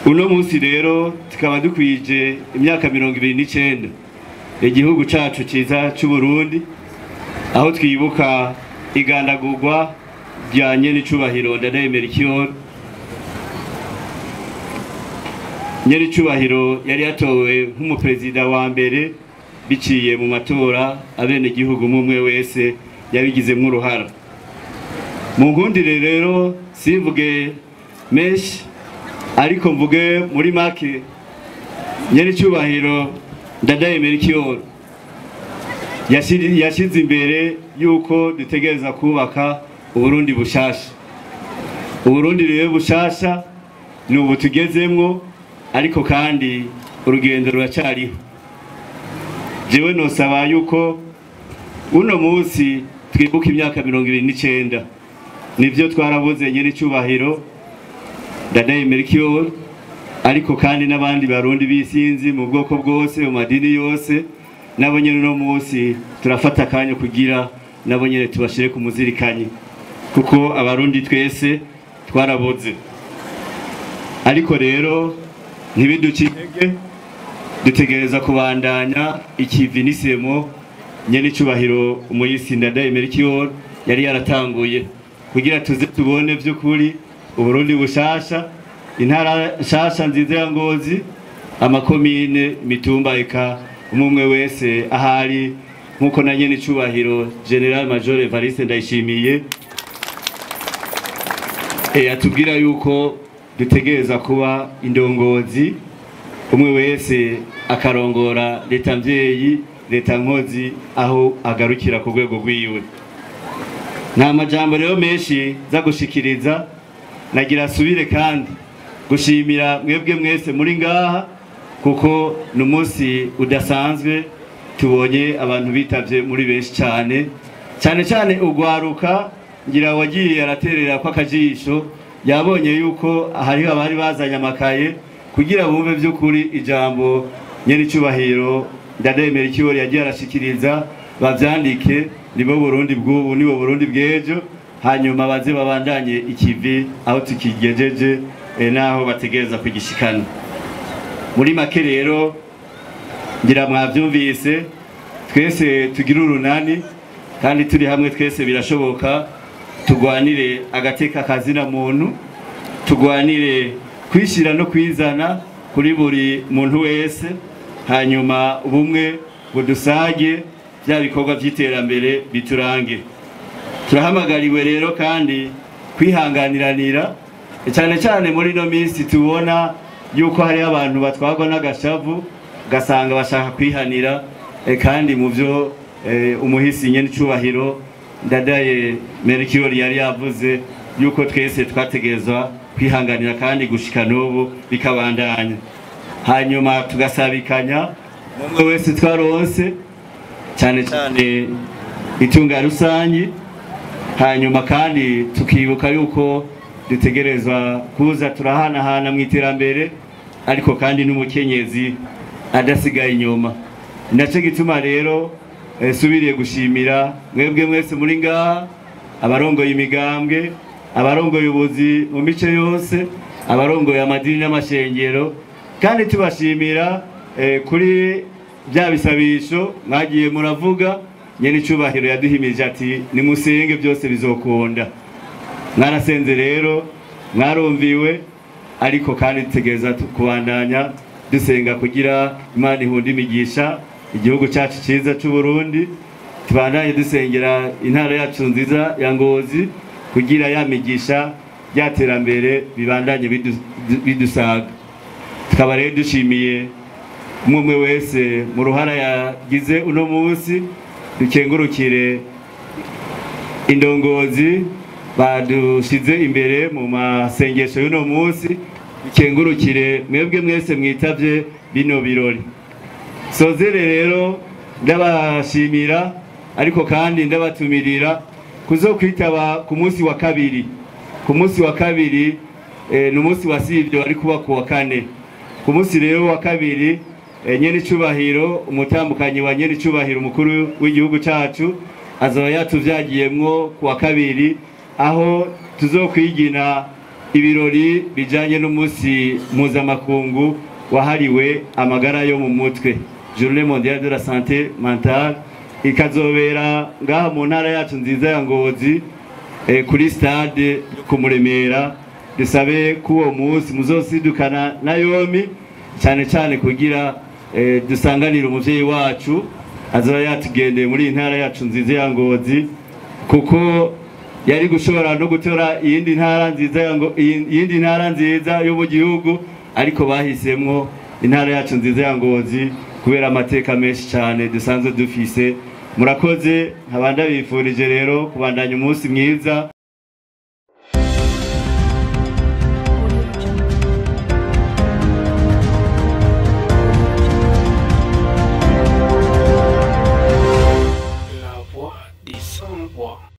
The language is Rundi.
uno munsi rero tukaba dukwije imyaka 29 igihugu cacu ciza c'u Burundi, aho twibuka igandagurwa rya Nyenicubahiro Ndadaye Mélchior. Nyenicubahiro yari yatowe nk'umuperezida wa mbere biciye mu matora, abene gihugu mumwe wese yabigizemwo uruhara. Mu nkundire rero simvuge menshi, ariko mvuge muri make Nyenicubahiro Ndadaye Mélchior yashize imbere yuko dutegereza kubaka Uburundi bushasha. Uburundi rero bushasha ni ubu tugezemwo, ariko kandi urugendo ruracariho. Jewe nosaba yuko uno munsi twibuka imyaka 29 nivyo twarabuze Nyenicubahiro Ndadaye Mélchior, ariko kandi n'abandi barundi bisinzi mu bwoko bwose, mu madini yose, nabo nyene no munsi turafata kanyo kugira nabo nyene tubashire ku muzirikanye, kuko abarundi twese twaraboze. Ariko rero ntibiduce intege, dutegereza kubandanya ikivinisemo Nyenicubahiro umuyisi Ndadaye Mélchior yari yaratanguye, kugira tuze tubone vy'ukuri Uburundi bushasha, intara nshasha nziza ya Ngozi, amakomine, mitumba, eka umwe wese ahari, nkuko na Nyenicubahiro General Major Evariste Ndayishimiye atubwira yuko dutegereza kuba indongozi, umwe wese akarongora leta mvyeyi, leta nkozi aho agarukira ku rwego rwiwe. Nta majambo rero menshi za gushikiriza, nagira subire kandi gushimira mwebwe mwese muri ngaha, kuko n'umunsi udasanzwe. Tubonye abantu bitavye muri benshi cyane cyane ugwaruka, ngira wagiye araterera kwa kajisho, yabonye yuko hariho abari bazanye amakaye kugira bumve vy'ukuri ijambo Nyenicubahiro Ndadaye Mélchior yagiye arashikiriza, bavyandike. Nibo Burundi bw'ubu, nibo Burundi bw'ejo, hanyuma baze babandanye ikivi aho tukigejeje naho bategereza kugishikana. Muri make rero ngira mwavyumvise, twese tugira urunani kandi turi hamwe twese birashoboka. Tugwanire agateka kazina muntu, tugwanire kwishira no kwizana kuri buri muntu wese, hanyuma ubumwe budusage, bya bikorwa by'iterambere biturange. Turahamagariwe rero kandi kwihanganiranira, cyane muri no minsi tubona yuko hari abantu batwagwa n'agashavu, gasanga bashaka kwihanira, kandi mu byo umuhisi Nyenicubahiro Ndadaye Mélchior yari yavuze yuko twese twategezwa kwihanganira kandi gushika n'ubu bikabandanya. Hanyuma tugasabikanya umwe wese twaronse, cyane itunga rusangi. Hanyuma kandi tukibuka yuko dutegerezwa kuza turahanahana mu iterambere, ariko kandi n'umukenyezi adasigaye inyuma. Ndace gituma rero subiriye gushimira mwebwe mwese muri ngaha, abarongoye imigambwe, abarongoye ubuzi mu mice yose, abarongoye amadini n'amashengero, kandi tubashimira kuri bya bisabisho mwagiye muravuga. Nyenicubahiro yaduhimije ati nimusenge byose bizokunda. Mwarasenze rero, mwarumviwe, ariko kandi tutegereza kubandanya dusenga kugira Imana ihunda imigisha igihugu cyacu cyiza cy'u Burundi. Tubandanye dusengera intara yacu nziza ya Ngozi, kugira ya migisha byaterambere bibandanye bidusaga. Tukaba rero dushimiye umwe wese mu ruhara yagize uno munsi. Dukengurukire indongozi badushize imbere mu masengesho y'uno munsi, dukengurukire mwebwe mwese mwitavye bino birori. Sozere rero ndabashimira, ariko kandi ndabatumirira kuzokwitaba ku munsi wa kabiri. Ku munsi wa kabiri n'umunsi wasivyo ari kuba ku wa kane. Ku munsi rero wa kabiri Nyenicubahiro umutambukanyi wa Nyenicubahiro umukuru w'igihugu cacu azoba yatuvyagiyemwo ku wa kabiri, aho tuzokwigina ibirori bijanye n'umunsi mpuzamakungu wahariwe amagara yo mu mutwe, Journée mondiale de la santé mentale, ikazobera ngaha mu ntara yacu nziza ya Ngozi kuri stade kumuremera. Dusabe ko uwo munsi muzosidukana na yomi cyane cyane kugira dusanganira umuvyeyi wacu azoba yatugendeye muri intara yacu nziza ya Ngozi, kuko yari gushobora no gutora iyindi ntara nziza yo mu gihugu, ariko bahisemwo intara yacu nziza ya Ngozi kubera amateka menshi cyane dusanzwe dufise. Murakoze, nkabanda bifurije rero kubandanya umunsi mwiza.